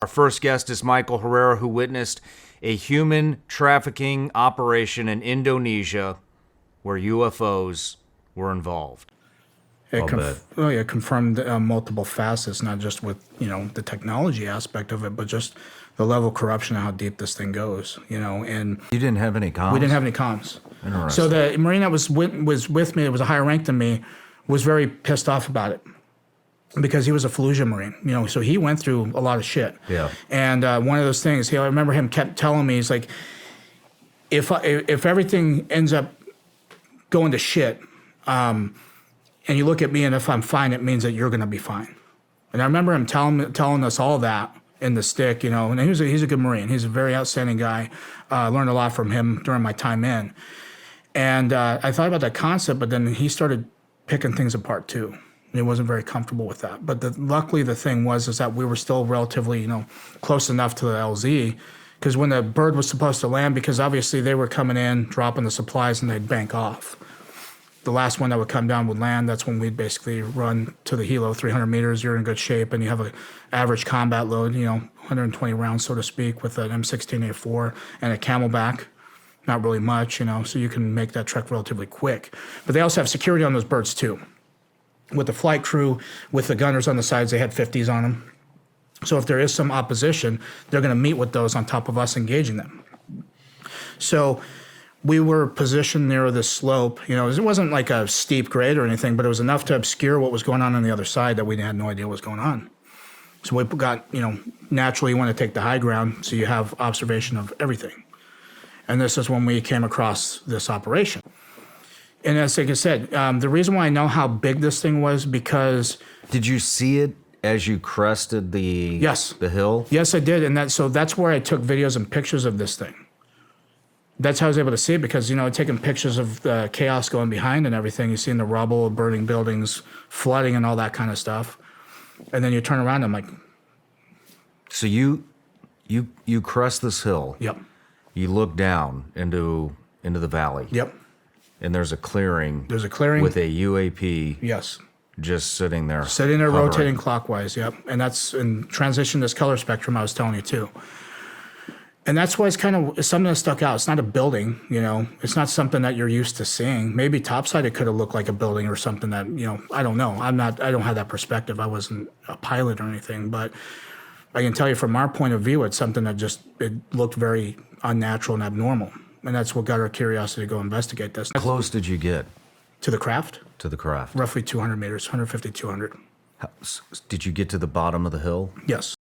Our first guest is Michael Herrera, who witnessed a human trafficking operation in Indonesia where UFOs were involved. It confirmed multiple facets, not just with, the technology aspect of it, but just the level of corruption and how deep this thing goes, and You didn't have any comms? we didn't have any comms. Interesting. So the Marine that was with me, that was a higher rank than me, was very pissed off about it because he was a Fallujah Marine, so he went through a lot of shit. Yeah. And one of those things, I remember him kept telling me, he's like, if everything ends up going to shit, and you look at me and if I'm fine, it means that you're going to be fine. And I remember him telling us all that in the stick, and he's a good Marine. He's a very outstanding guy. I learned a lot from him during my time in. And I thought about that concept, but then he started picking things apart too. And he wasn't very comfortable with that. But luckily the thing is that we were still relatively, close enough to the LZ, because when the bird was supposed to land, because obviously they were coming in, dropping the supplies, and they'd bank off. The last one that would come down would land. That's when we'd basically run to the helo, 300 meters. You're in good shape, and you have an average combat load, 120 rounds, so to speak, with an M16A4 and a Camelback. Not really much, so you can make that trek relatively quick. But they also have security on those birds too. With the flight crew, with the gunners on the sides, they had 50s on them. So if there is some opposition, they're going to meet with those on top of us engaging them. So we were positioned near this slope. It wasn't like a steep grade or anything, but it was enough to obscure what was going on the other side that we had no idea what was going on. So we got, naturally you want to take the high ground so you have observation of everything. And this is when we came across this operation. And as like I said, the reason why I know how big this thing was because... Did you see it as you crested the hill? Yes, I did. And that's where I took videos and pictures of this thing. That's how I was able to see it because, taking pictures of the chaos going behind and everything. You see in the rubble, burning buildings, flooding and all that kind of stuff. And then you turn around and I'm like... So you crest this hill. Yep. You look down into the valley. Yep. And there's a clearing. There's a clearing. With a UAP. Yes. Just sitting there. Sitting there, hovering. rotating clockwise, yep. And that's in transition this color spectrum I was telling you too. And that's why it's something that stuck out. It's not a building, It's not something that you're used to seeing. Maybe topside it could have looked like a building or something that, I don't know. I don't have that perspective. I wasn't a pilot or anything. But I can tell you from our point of view, it's something that it looked very unnatural and abnormal. And that's what got our curiosity to go investigate this. How close did you get? To the craft? To the craft. Roughly 200 meters, 150, 200. Did you get to the bottom of the hill? Yes.